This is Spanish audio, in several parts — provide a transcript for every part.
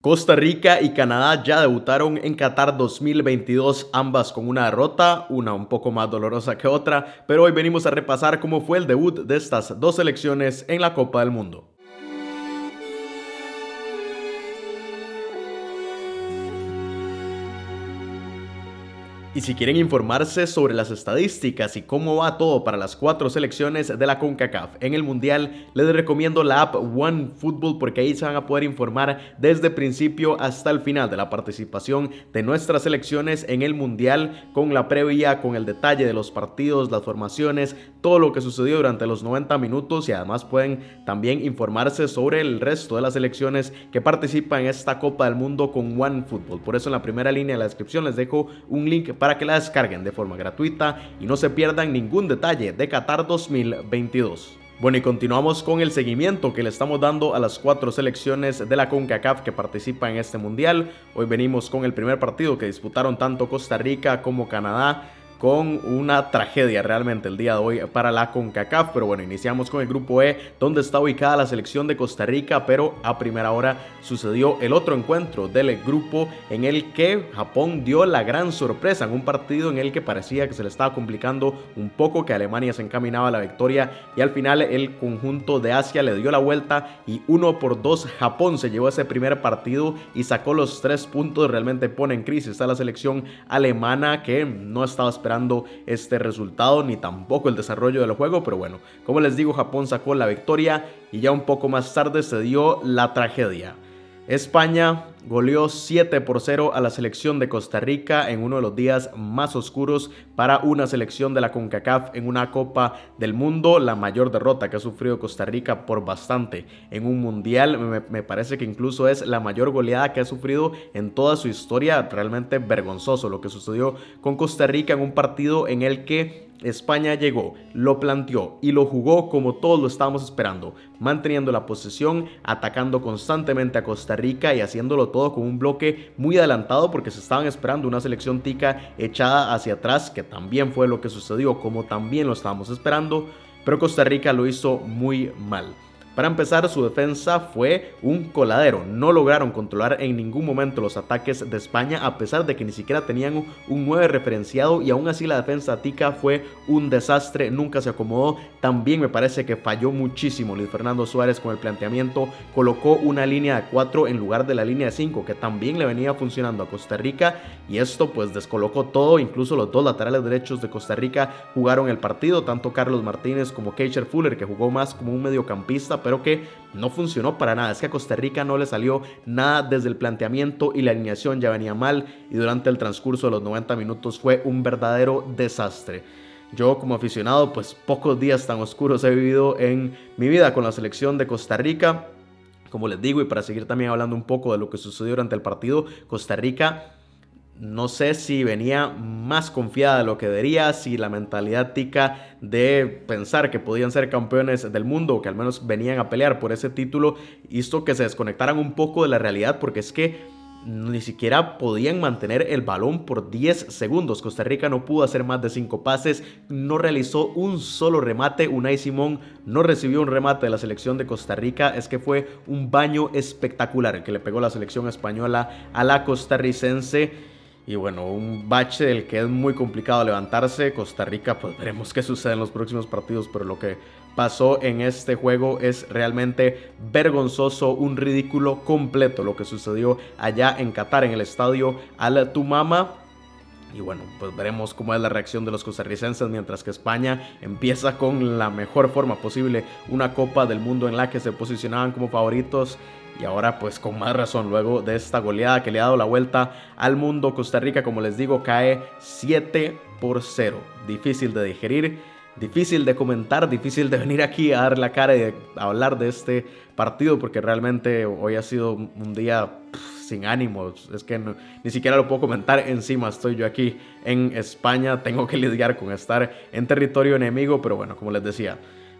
Costa Rica y Canadá ya debutaron en Qatar 2022, ambas con una derrota, una un poco más dolorosa que otra, pero hoy venimos a repasar cómo fue el debut de estas dos selecciones en la Copa del Mundo. Y si quieren informarse sobre las estadísticas y cómo va todo para las cuatro selecciones de la CONCACAF en el Mundial, les recomiendo la app OneFootball porque ahí se van a poder informar desde principio hasta el final de la participación de nuestras selecciones en el Mundial, con la previa, con el detalle de los partidos, las formaciones, todo lo que sucedió durante los 90 minutos y además pueden también informarse sobre el resto de las selecciones que participan en esta Copa del Mundo con OneFootball. Por eso en la primera línea de la descripción les dejo un link para que la descarguen de forma gratuita y no se pierdan ningún detalle de Qatar 2022. Bueno, y continuamos con el seguimiento que le estamos dando a las cuatro selecciones de la CONCACAF que participan en este mundial. Hoy venimos con el primer partido que disputaron tanto Costa Rica como Canadá, con una tragedia realmente el día de hoy para la CONCACAF. Pero bueno, iniciamos con el grupo E, donde está ubicada la selección de Costa Rica, pero a primera hora sucedió el otro encuentro del grupo en el que Japón dio la gran sorpresa en un partido en el que parecía que se le estaba complicando un poco, que Alemania se encaminaba a la victoria y al final el conjunto de Asia le dio la vuelta y 1-2 Japón se llevó ese primer partido y sacó los 3 puntos. Realmente pone en crisis a la selección alemana, que no estaba esperando este resultado ni tampoco el desarrollo del juego, pero bueno, como les digo, Japón sacó la victoria y ya un poco más tarde se dio la tragedia. España goleó 7-0 a la selección de Costa Rica en uno de los días más oscuros para una selección de la CONCACAF en una Copa del Mundo, la mayor derrota que ha sufrido Costa Rica por bastante en un mundial. Me parece que incluso es la mayor goleada que ha sufrido en toda su historia. Realmente vergonzoso lo que sucedió con Costa Rica en un partido en el que España llegó, lo planteó y lo jugó como todos lo estábamos esperando, manteniendo la posesión, atacando constantemente a Costa Rica y haciéndolo todo con un bloque muy adelantado, porque se estaban esperando una selección tica echada hacia atrás, que también fue lo que sucedió, como también lo estábamos esperando, pero Costa Rica lo hizo muy mal. Para empezar, su defensa fue un coladero. No lograron controlar en ningún momento los ataques de España, a pesar de que ni siquiera tenían un 9 referenciado, y aún así la defensa tica fue un desastre, nunca se acomodó. También me parece que falló muchísimo Luis Fernando Suárez con el planteamiento. Colocó una línea de 4 en lugar de la línea de 5, que también le venía funcionando a Costa Rica, y esto pues descolocó todo. Incluso los dos laterales derechos de Costa Rica jugaron el partido, tanto Carlos Martínez como Keisher Fuller, que jugó más como un mediocampista, pero que no funcionó para nada. Es que a Costa Rica no le salió nada desde el planteamiento y la alineación ya venía mal, y durante el transcurso de los 90 minutos fue un verdadero desastre. Yo como aficionado, pues pocos días tan oscuros he vivido en mi vida con la selección de Costa Rica. Como les digo, y para seguir también hablando un poco de lo que sucedió durante el partido, Costa Rica, no sé si venía más confiada de lo que debería, si la mentalidad tica de pensar que podían ser campeones del mundo, o que al menos venían a pelear por ese título, hizo que se desconectaran un poco de la realidad, porque es que ni siquiera podían mantener el balón por 10 segundos. Costa Rica no pudo hacer más de 5 pases, no realizó un solo remate. Unai Simón no recibió un remate de la selección de Costa Rica. Es que fue un baño espectacular el que le pegó la selección española a la costarricense. Y bueno, un bache del que es muy complicado levantarse. Costa Rica, pues veremos qué sucede en los próximos partidos, pero lo que pasó en este juego es realmente vergonzoso, un ridículo completo lo que sucedió allá en Qatar, en el estadio Al Tumama. Y bueno, pues veremos cómo es la reacción de los costarricenses, mientras que España empieza con la mejor forma posible una Copa del Mundo en la que se posicionaban como favoritos. Y ahora pues con más razón, luego de esta goleada que le ha dado la vuelta al mundo, Costa Rica, como les digo, cae 7-0. Difícil de digerir, difícil de comentar, difícil de venir aquí a dar la cara y de hablar de este partido, porque realmente hoy ha sido un día sin ánimos. Es que ni siquiera lo puedo comentar. Encima estoy yo aquí en España, tengo que lidiar con estar en territorio enemigo, pero bueno, como les decía,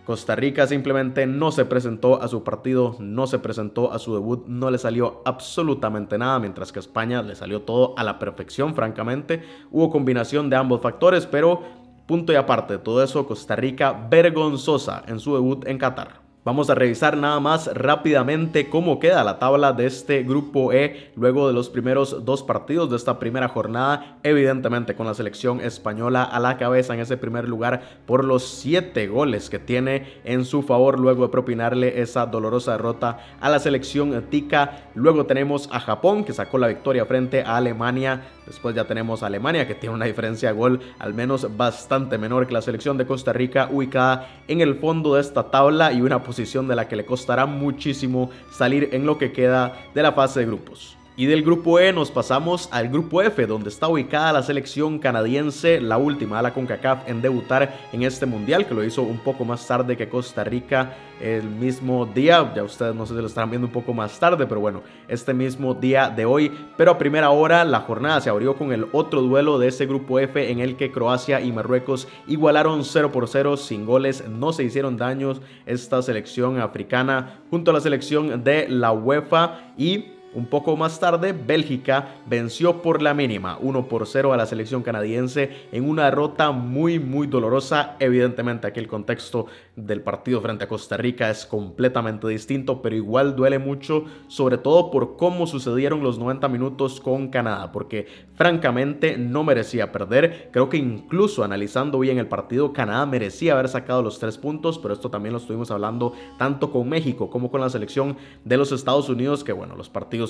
Costa Rica simplemente no se presentó a su partido, no se presentó a su debut, no le salió absolutamente nada, mientras que a España le salió todo a la perfección, francamente. Hubo combinación de ambos factores, pero punto y aparte de todo eso, Costa Rica vergonzosa en su debut en Qatar. Vamos a revisar nada más rápidamente cómo queda la tabla de este grupo E luego de los primeros 2 partidos de esta primera jornada, evidentemente con la selección española a la cabeza en ese primer lugar por los 7 goles que tiene en su favor luego de propinarle esa dolorosa derrota a la selección tica. Luego tenemos a Japón, que sacó la victoria frente a Alemania. Después ya tenemos a Alemania, que tiene una diferencia de gol al menos bastante menor que la selección de Costa Rica, ubicada en el fondo de esta tabla y una posición de la que le costará muchísimo salir en lo que queda de la fase de grupos. Y del grupo E nos pasamos al grupo F, donde está ubicada la selección canadiense, la última de la CONCACAF en debutar en este mundial, que lo hizo un poco más tarde que Costa Rica el mismo día. Ya ustedes no sé si lo estarán viendo un poco más tarde, pero bueno, este mismo día de hoy. Pero a primera hora la jornada se abrió con el otro duelo de ese grupo F, en el que Croacia y Marruecos igualaron 0-0 sin goles. No se hicieron daños esta selección africana junto a la selección de la UEFA. Y un poco más tarde, Bélgica venció por la mínima 1-0 a la selección canadiense en una derrota muy dolorosa. Evidentemente aquí el contexto del partido frente a Costa Rica es completamente distinto, pero igual duele mucho, sobre todo por cómo sucedieron los 90 minutos con Canadá, porque francamente no merecía perder. Creo que incluso analizando bien el partido, Canadá merecía haber sacado los 3 puntos, pero esto también lo estuvimos hablando tanto con México como con la selección de los Estados Unidos, que bueno, los partidos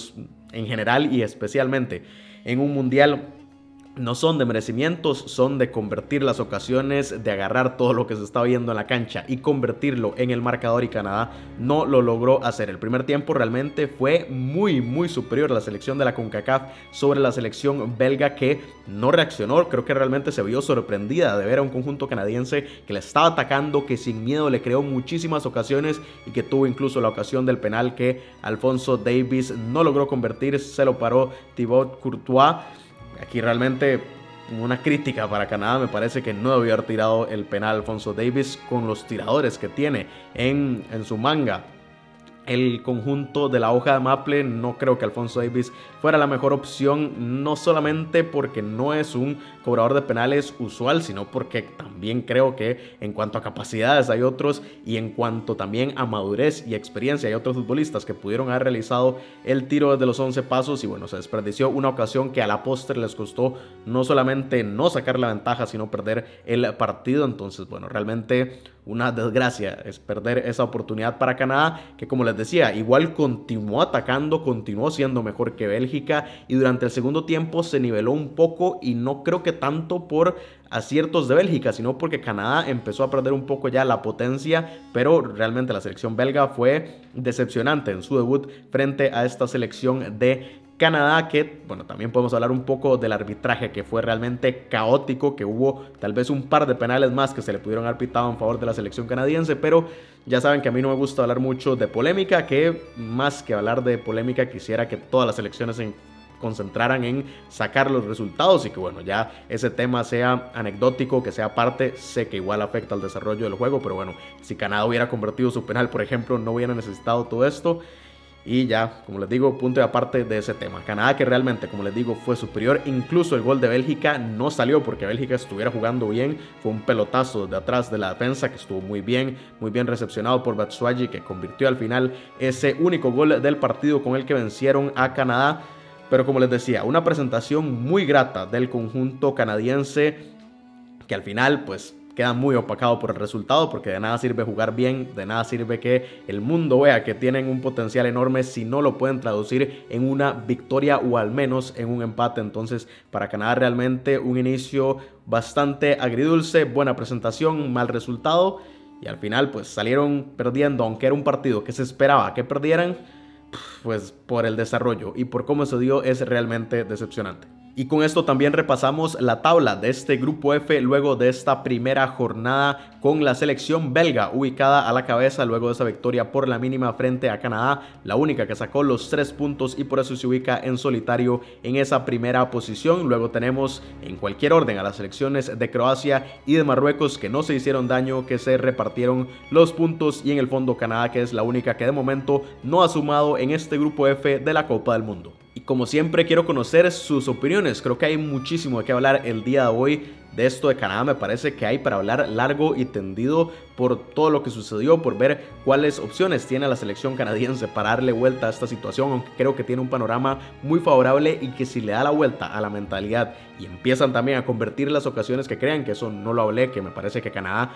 en general y especialmente en un mundial no son de merecimientos, son de convertir las ocasiones, de agarrar todo lo que se está viendo en la cancha y convertirlo en el marcador, y Canadá no lo logró hacer. El primer tiempo realmente fue muy superior a la selección de la CONCACAF sobre la selección belga, que no reaccionó. Creo que realmente se vio sorprendida de ver a un conjunto canadiense que le estaba atacando, que sin miedo le creó muchísimas ocasiones y que tuvo incluso la ocasión del penal que Alphonso Davies no logró convertir, se lo paró Thibaut Courtois. Aquí realmente una crítica para Canadá, me parece que no debió haber tirado el penal Alphonso Davies con los tiradores que tiene en su manga. El conjunto de la hoja de maple, no creo que Alphonso Davies fuera la mejor opción, no solamente porque no es un cobrador de penales usual, sino porque también creo que en cuanto a capacidades hay otros, y en cuanto también a madurez y experiencia hay otros futbolistas que pudieron haber realizado el tiro desde los 11 pasos, y bueno, se desperdició una ocasión que a la postre les costó no solamente no sacar la ventaja, sino perder el partido. Entonces bueno, realmente una desgracia es perder esa oportunidad para Canadá, que como les decía, igual continuó atacando, continuó siendo mejor que Bélgica, y durante el segundo tiempo se niveló un poco, y no creo que tanto por aciertos de Bélgica, sino porque Canadá empezó a perder un poco ya la potencia, pero realmente la selección belga fue decepcionante en su debut frente a esta selección de Canadá, que bueno, también podemos hablar un poco del arbitraje, que fue realmente caótico, que hubo tal vez un par de penales más que se le pudieron haber pitado en favor de la selección canadiense, pero ya saben que a mí no me gusta hablar mucho de polémica, que más que hablar de polémica quisiera que todas las selecciones se concentraran en sacar los resultados, y que bueno, ya ese tema sea anecdótico, que sea parte. Sé que igual afecta al desarrollo del juego, pero bueno, si Canadá hubiera convertido su penal, por ejemplo, no hubiera necesitado todo esto. Y ya, como les digo, punto y aparte de ese tema. Canadá, que realmente, como les digo, fue superior. Incluso el gol de Bélgica no salió porque Bélgica estuviera jugando bien. Fue un pelotazo de atrás de la defensa que estuvo muy bien recepcionado por Batshuayi, que convirtió al final ese único gol del partido con el que vencieron a Canadá. Pero como les decía, una presentación muy grata del conjunto canadiense, que al final pues queda muy opacado por el resultado, porque de nada sirve jugar bien, de nada sirve que el mundo vea que tienen un potencial enorme si no lo pueden traducir en una victoria o al menos en un empate. Entonces para Canadá realmente un inicio bastante agridulce, buena presentación, mal resultado, y al final pues salieron perdiendo, aunque era un partido que se esperaba que perdieran. Pues por el desarrollo y por cómo se dio es realmente decepcionante. Y con esto también repasamos la tabla de este grupo F luego de esta primera jornada, con la selección belga ubicada a la cabeza luego de esa victoria por la mínima frente a Canadá, la única que sacó los 3 puntos y por eso se ubica en solitario en esa primera posición. Luego tenemos en cualquier orden a las selecciones de Croacia y de Marruecos, que no se hicieron daño, que se repartieron los puntos, y en el fondo Canadá, que es la única que de momento no ha sumado en este grupo F de la Copa del Mundo. Y como siempre quiero conocer sus opiniones. Creo que hay muchísimo de qué hablar el día de hoy. De esto de Canadá me parece que hay para hablar largo y tendido por todo lo que sucedió, por ver cuáles opciones tiene la selección canadiense para darle vuelta a esta situación, aunque creo que tiene un panorama muy favorable y que si le da la vuelta a la mentalidad y empiezan también a convertir las ocasiones que crean, que eso no lo hablé, que me parece que Canadá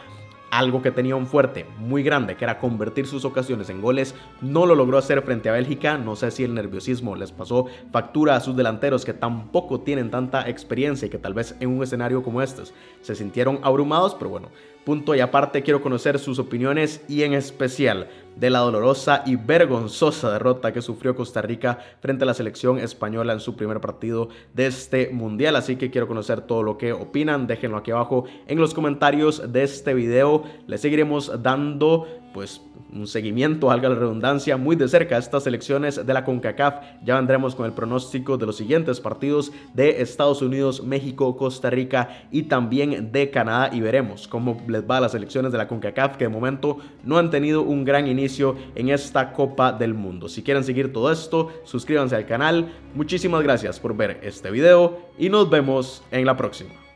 algo que tenía un fuerte muy grande, que era convertir sus ocasiones en goles, no lo logró hacer frente a Bélgica. No sé si el nerviosismo les pasó factura a sus delanteros, que tampoco tienen tanta experiencia y que tal vez en un escenario como estos se sintieron abrumados, pero bueno, punto y aparte. Quiero conocer sus opiniones y en especial de la dolorosa y vergonzosa derrota que sufrió Costa Rica frente a la selección española en su primer partido de este mundial. Así que quiero conocer todo lo que opinan, déjenlo aquí abajo en los comentarios de este video. Le seguiremos dando pues un seguimiento, valga la redundancia, muy de cerca a estas selecciones de la CONCACAF. Ya vendremos con el pronóstico de los siguientes partidos de Estados Unidos, México, Costa Rica y también de Canadá, y veremos cómo les va a las selecciones de la CONCACAF, que de momento no han tenido un gran inicio en esta Copa del Mundo. Si quieren seguir todo esto, suscríbanse al canal. Muchísimas gracias por ver este video y nos vemos en la próxima.